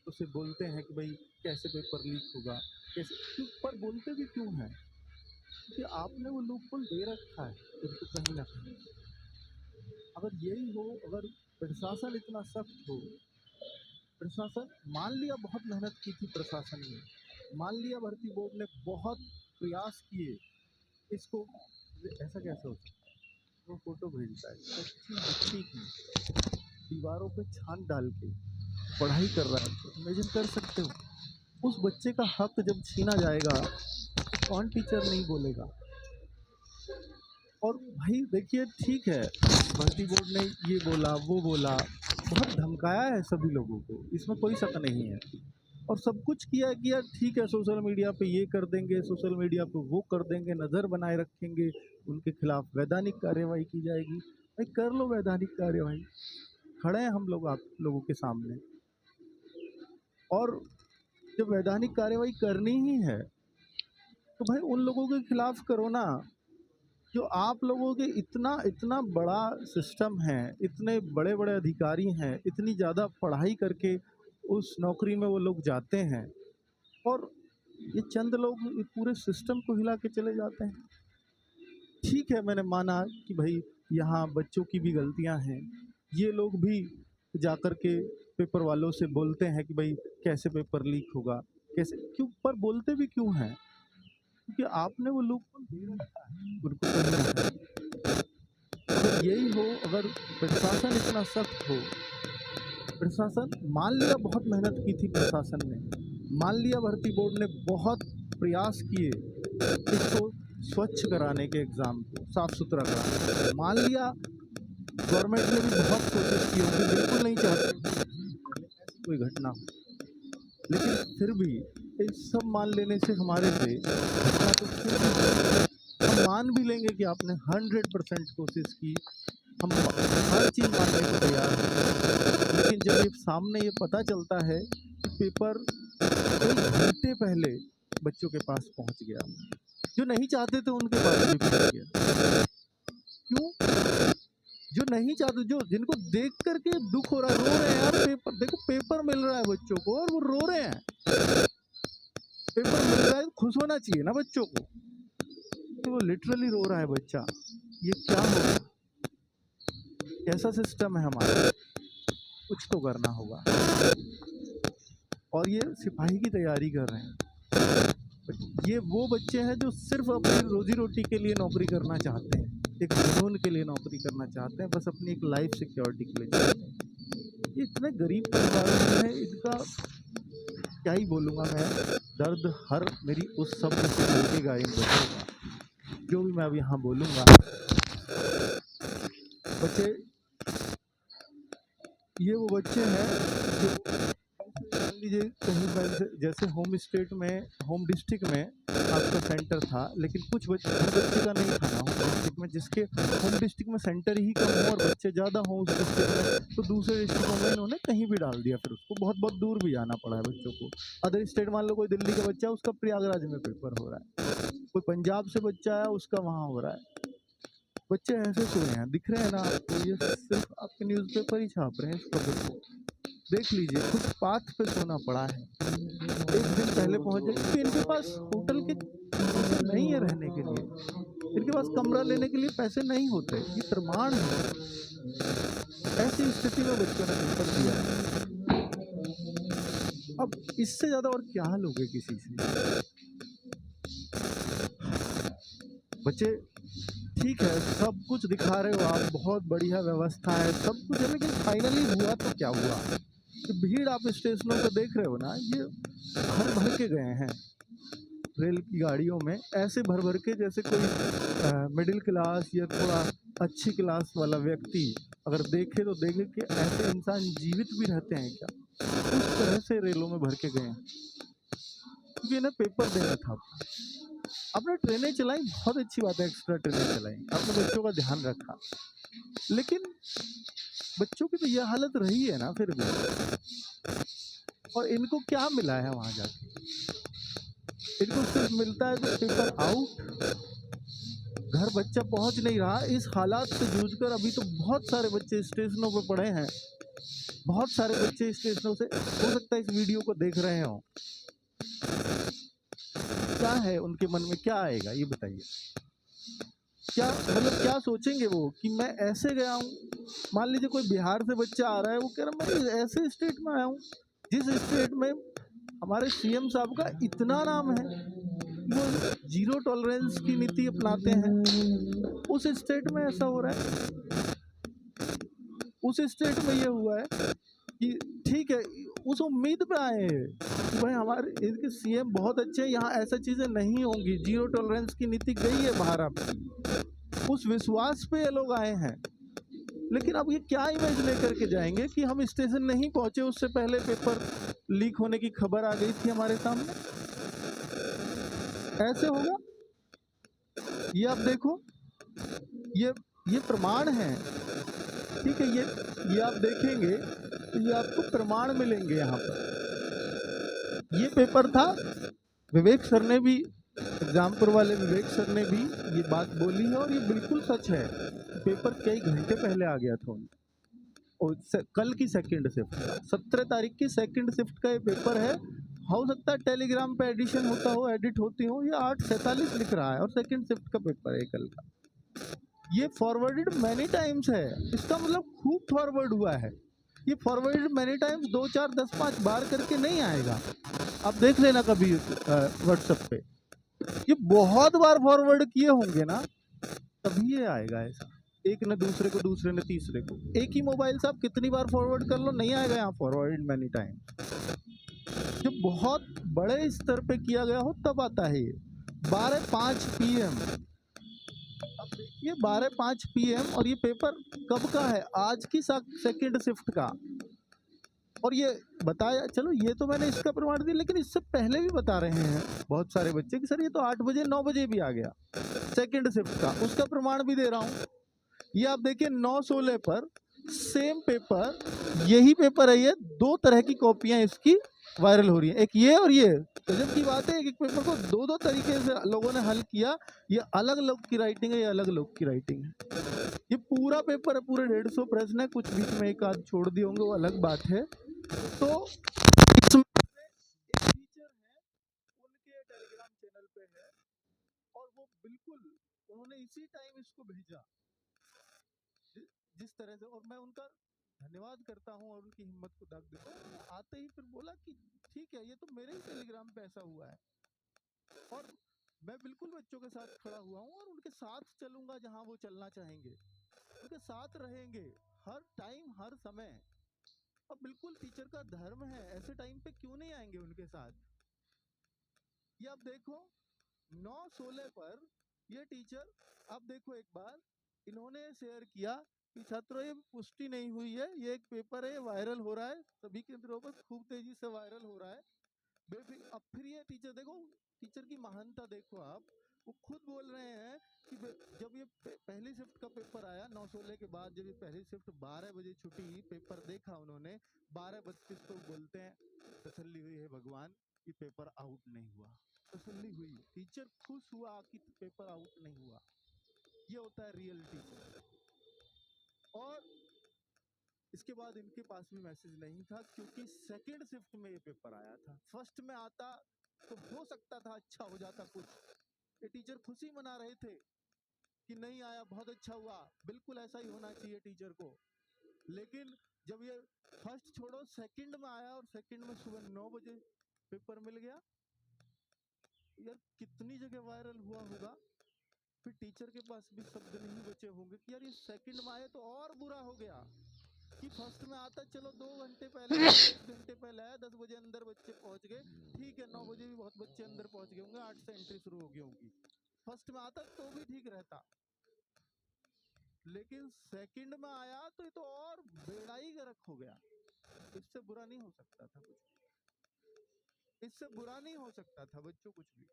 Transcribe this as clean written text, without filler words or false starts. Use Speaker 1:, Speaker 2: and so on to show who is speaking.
Speaker 1: उसे बोलते हैं कि भाई कैसे पेपर लीक होगा, कैसे क्यों, पर बोलते भी क्यों हैं? क्योंकि आपने वो लूपहोल दे रखा है उनको कहीं ना कहीं। अगर यही हो, अगर प्रशासन इतना सख्त हो, प्रशासन मान लिया बहुत मेहनत की थी प्रशासन ने, मान लिया भर्ती बोर्ड ने बहुत प्रयास किए इसको, ऐसा कैसे हो सकता है? वो फोटो भेजता है कच्ची मिट्टी की, दीवारों पे छान डाल के पढ़ाई कर रहा है, इमेजिन कर सकते हो? उस बच्चे का हक जब छीना जाएगा तो कौन टीचर नहीं बोलेगा? और भाई देखिए, ठीक है, भर्ती बोर्ड ने ये बोला वो बोला, बहुत धमकाया है सभी लोगों को, इसमें कोई शक नहीं है, और सब कुछ किया किया ठीक है, सोशल मीडिया पे ये कर देंगे, सोशल मीडिया पे वो कर देंगे, नज़र बनाए रखेंगे, उनके खिलाफ वैधानिक कार्यवाही की जाएगी। भाई कर लो वैधानिक कार्यवाही, खड़े हैं हम लोग आप लोगों के सामने। और जब वैधानिक कार्यवाही करनी ही है तो भाई उन लोगों के खिलाफ करो ना, जो आप लोगों के इतना इतना बड़ा सिस्टम है, इतने बड़े बड़े अधिकारी हैं, इतनी ज़्यादा पढ़ाई करके उस नौकरी में वो लोग जाते हैं, और ये चंद लोग इस पूरे सिस्टम को हिला के चले जाते हैं। ठीक है, मैंने माना कि भाई यहाँ बच्चों की भी गलतियाँ हैं, ये लोग भी जाकर के पेपर वालों से बोलते हैं कि भाई कैसे पेपर लीक होगा, कैसे क्यों, पर बोलते भी क्यों हैं? क्योंकि आपने वो लूपहोल दे रखा है उनको कहीं ना कहीं। अगर यही हो, अगर प्रशासन इतना सख्त हो, प्रशासन मान लिया बहुत मेहनत की थी प्रशासन ने, मान लिया भर्ती बोर्ड ने बहुत प्रयास किए इसको स्वच्छ कराने के, एग्ज़ाम को साफ सुथरा कराने, मान लिया गवर्नमेंट ने भी बहुत कोशिश की होगी, बिल्कुल नहीं चाहती ऐसी कोई घटना हो, लेकिन फिर भी इस सब मान लेने से हमारे से घटना तो फिर भी हम मान भी लेंगे कि आपने 100% कोशिश की, हम हर चीज़ मानने को तैयार हैं, लेकिन जब ये सामने ये पता चलता है कि पेपर कई घंटे पहले बच्चों के पास पहुंच गया, जो नहीं चाहते थे उनके पास भी पहुंच गया, क्यों? जो नहीं चाहते, जो जिनको देख करके दुख हो रहा है, रो रहे हैं यार, पेपर देखो, पेपर मिल रहा है बच्चों को और वो रो रहे हैं, पेपर मिल रहा है तो खुश होना चाहिए ना बच्चों को, तो वो लिटरली रो रहा है बच्चा, ये क्या होगा? कैसा सिस्टम है हमारा? कुछ तो करना होगा। और ये सिपाही की तैयारी कर रहे हैं, ये वो बच्चे हैं जो सिर्फ अपनी रोजी रोटी के लिए नौकरी करना चाहते हैं, एक जुनून के लिए नौकरी करना चाहते हैं, बस अपनी एक लाइफ सिक्योरिटी के लिए चाहते हैं। ये इतने गरीब परिवार में है, इनका क्या ही बोलूँगा मैं, दर्द हर मेरी उस शब्द से लगेगा इन बच्चों का, जो भी मैं अब यहाँ बोलूँगा। बच्चे, ये वो बच्चे हैं जो मान लीजिए कहीं जैसे होम स्टेट में, होम डिस्ट्रिक्ट में आपका सेंटर था, लेकिन कुछ बच्चे, हर बच्चे का नहीं था ना होम डिस्ट्रिक्ट में, जिसके होम डिस्ट्रिक्ट में सेंटर ही कम हो और बच्चे ज़्यादा हों उस डिस्ट्रिक्ट में, तो दूसरे डिस्ट्रिक्टों में इन्होंने कहीं भी डाल दिया, फिर उसको बहुत बहुत दूर भी जाना पड़ा है बच्चों को। अदर स्टेट, मान लो कोई दिल्ली का बच्चा है, उसका प्रयागराज में पेपर हो रहा है, कोई पंजाब से बच्चा आया, उसका वहाँ हो रहा है। बच्चे ऐसे सोए हैं, दिख रहे हैं ना आपको, ये सिर्फ आपके न्यूज़पेपर ही छाप रहे हैं इस खबर को, देख लीजिए, फुटपाथ पे सोना पड़ा है, एक दिन पहले पहुंच जाए, क्योंकि इनके पास होटल के पैसे नहीं है रहने के लिए, इनके पास कमरा लेने के लिए पैसे नहीं होते, ये प्रमाण है। ऐसी स्थिति में बच्चों ने पेपर दिया है, अब इससे ज़्यादा और क्या लोगे किसी से? बच्चे, ठीक है, सब कुछ दिखा रहे हो आप, बहुत बढ़िया व्यवस्था है, सब कुछ है, लेकिन फाइनली हुआ तो क्या हुआ? तो भीड़ आप स्टेशनों पर देख रहे हो ना, ये भर भर के गए हैं रेल की गाड़ियों में, ऐसे भर भर के जैसे कोई मिडिल क्लास या थोड़ा अच्छी क्लास वाला व्यक्ति अगर देखे तो देखे कि ऐसे इंसान जीवित भी रहते हैं क्या, उस तरह से रेलों में भर के गए हैं, क्योंकि इन्हें पेपर देना था। आपने ट्रेनें चलाई, बहुत अच्छी बात है, एक्स्ट्रा ट्रेनें चलाई, आपने बच्चों का ध्यान रखा, लेकिन बच्चों की तो यह हालत रही है ना फिर भी, और इनको क्या मिला है वहाँ जाके? इनको सिर्फ मिलता है तो पेपर आउट, घर बच्चा पहुँच नहीं रहा। इस हालात से जूझकर अभी तो बहुत सारे बच्चे स्टेशनों पर पड़े हैं, बहुत सारे बच्चे स्टेशनों से हो सकता है इस वीडियो को देख रहे हो, क्या है उनके मन में, क्या आएगा ये बताइए? क्या मतलब क्या सोचेंगे वो कि मैं ऐसे गया हूँ? मान लीजिए कोई बिहार से बच्चा आ रहा है, वो कह रहा है मैं ऐसे स्टेट में आया हूँ जिस स्टेट में हमारे सीएम साहब का इतना नाम है, वो जीरो टॉलरेंस की नीति अपनाते हैं, उस स्टेट में ऐसा हो रहा है, उस स्टेट में ये हुआ है कि ठीक है, उस उम्मीद पे आए हैं कि भाई हमारे इनके सीएम बहुत अच्छे हैं, यहाँ ऐसा चीजें नहीं होंगी, जीरो टॉलरेंस की नीति गई है बाहर आपकी, उस विश्वास पे ये लोग आए हैं। लेकिन अब ये क्या इमेज लेकर के जाएंगे कि हम स्टेशन नहीं पहुंचे, उससे पहले पेपर लीक होने की खबर आ गई थी हमारे सामने? ऐसे होगा? ये आप देखो, ये प्रमाण है, ठीक है, ये आप देखेंगे तो ये आपको प्रमाण मिलेंगे यहाँ पर। ये पेपर था, विवेक सर ने भी, एग्जामपुर वाले विवेक सर ने भी ये बात बोली है और ये बिल्कुल सच है। पेपर कई घंटे पहले आ गया था और कल की सेकंड शिफ्ट, 17 तारीख की सेकंड शिफ्ट का ये पेपर है। हो सकता है टेलीग्राम पे एडिशन होता हो, एडिट होती हो, ये 8:47 लिख रहा है और सेकंड शिफ्ट का पेपर है कल का। ये फॉरवर्डेड मैनी टाइम्स है, इसका मतलब खूब फॉरवर्ड हुआ है। ये फॉरवर्डेड मैनी टाइम्स 2 4 10 5 बार करके नहीं आएगा, आप देख लेना कभी व्हाट्सएप पे, ये बहुत बार फॉरवर्ड किए होंगे ना, तभी ये आएगा ऐसा। एक ने दूसरे को, दूसरे ने तीसरे को, एक ही मोबाइल से आप कितनी बार फॉरवर्ड कर लो, नहीं आएगा यहाँ फॉरवर्ड मैनी टाइम। जो बहुत बड़े स्तर पे किया गया हो तब आता है ये। 12:05 PM, अब देखिए 12:05 PM, और ये पेपर कब का है? आज की सेकंड शिफ्ट का। और ये बताया, चलो ये तो मैंने इसका प्रमाण दिया, लेकिन इससे पहले भी बता रहे हैं बहुत सारे बच्चे कि सर ये तो 8 बजे 9 बजे भी आ गया सेकंड शिफ्ट का, उसका प्रमाण भी दे रहा हूँ। ये आप देखिए 9/16 पर सेम पेपर, यही पेपर है, ये 2 तरह की कॉपियां इसकी वायरल हो रही है, एक ये और ये। गजब की बात है, एक पेपर को 2 तरीके से लोगों ने हल किया, ये अलग लोग की राइटिंग है, ये अलग लोग की राइटिंग है। ये पूरा पेपर है, पूरे 150 प्रश्न है, कुछ बीच में एक आध छोड़ दिए होंगे, वो अलग बात है। तो इसमें एक टीचर है, उनके टेलीग्राम चैनल पे है, और वो बिल्कुल उन्होंने इसी टाइम इसको भेजा जिस तरह से, और मैं उनका धन्यवाद करता हूं और उनकी हिम्मत को दाग देता हूं। उन्होंने आते ही फिर बोला कि ठीक है, ये तो मेरे ही टेलीग्राम पे ऐसा हुआ है, और मैं बिल्कुल बच्चों के साथ खड़ा हुआ हूँ और उनके साथ चलूंगा जहां वो चलना चाहेंगे, उनके साथ रहेंगे हर टाइम हर समय। अब बिल्कुल टीचर का धर्म है, ऐसे टाइम पे क्यों नहीं आएंगे उनके साथ? ये आप देखो 9/16 पर ये टीचर, आप देखो एक बार इन्होंने शेयर किया कि छात्रों ये पुष्टि नहीं हुई है, ये एक पेपर है, वायरल हो रहा है, सभी केंद्रों पर खूब तेजी से वायरल हो रहा है। अब फिर ये टीचर देखो, टीचर की महानता देखो आप, वो खुद बोल रहे हैं कि जब ये पहली शिफ्ट का पेपर आया 9/16 के बाद, जब ये पहली शिफ्ट 12 बजे छुटी, पेपर देखा उन्होंने 12:32 को, बोलते हैं तसल्ली हुई है भगवान कि पेपर आउट नहीं हुआ। तसल्ली हुई, टीचर खुश हुआ कि पेपर आउट नहीं हुआ। ये होता है रियल टीचर। और इसके बाद इनके पास भी मैसेज नहीं था, क्योंकि सेकंड शिफ्ट में ये पेपर आया था। फर्स्ट में आता तो हो सकता था अच्छा हो जाता कुछ, ये टीचर खुशी मना रहे थे कि नहीं आया, बहुत अच्छा हुआ, बिल्कुल ऐसा ही होना चाहिए टीचर को। लेकिन जब ये फर्स्ट छोड़ो सेकंड में आया, और सेकंड में सुबह 9 बजे पेपर मिल गया, यार कितनी जगह वायरल हुआ होगा, फिर टीचर के पास भी शब्द नहीं बचे होंगे कि यार ये सेकंड में आए तो और बुरा हो गया कि फर्स्ट में आता, चलो 2 घंटे पहले, 1 घंटे पहले आया, 10 बजे अंदर बच्चे पहुंच गए, ठीक है, 9 बजे भी बहुत बच्चे अंदर पहुंच गए होंगे, 8 से एंट्री शुरू हो गई होगी। फर्स्ट में आता तो भी ठीक रहता, लेकिन सेकंड में आया तो ये तो और बेड़ाई गर्क हो गया। इससे बुरा नहीं हो सकता था कुछ, इससे बुरा नहीं हो सकता था बच्चों कुछ भी।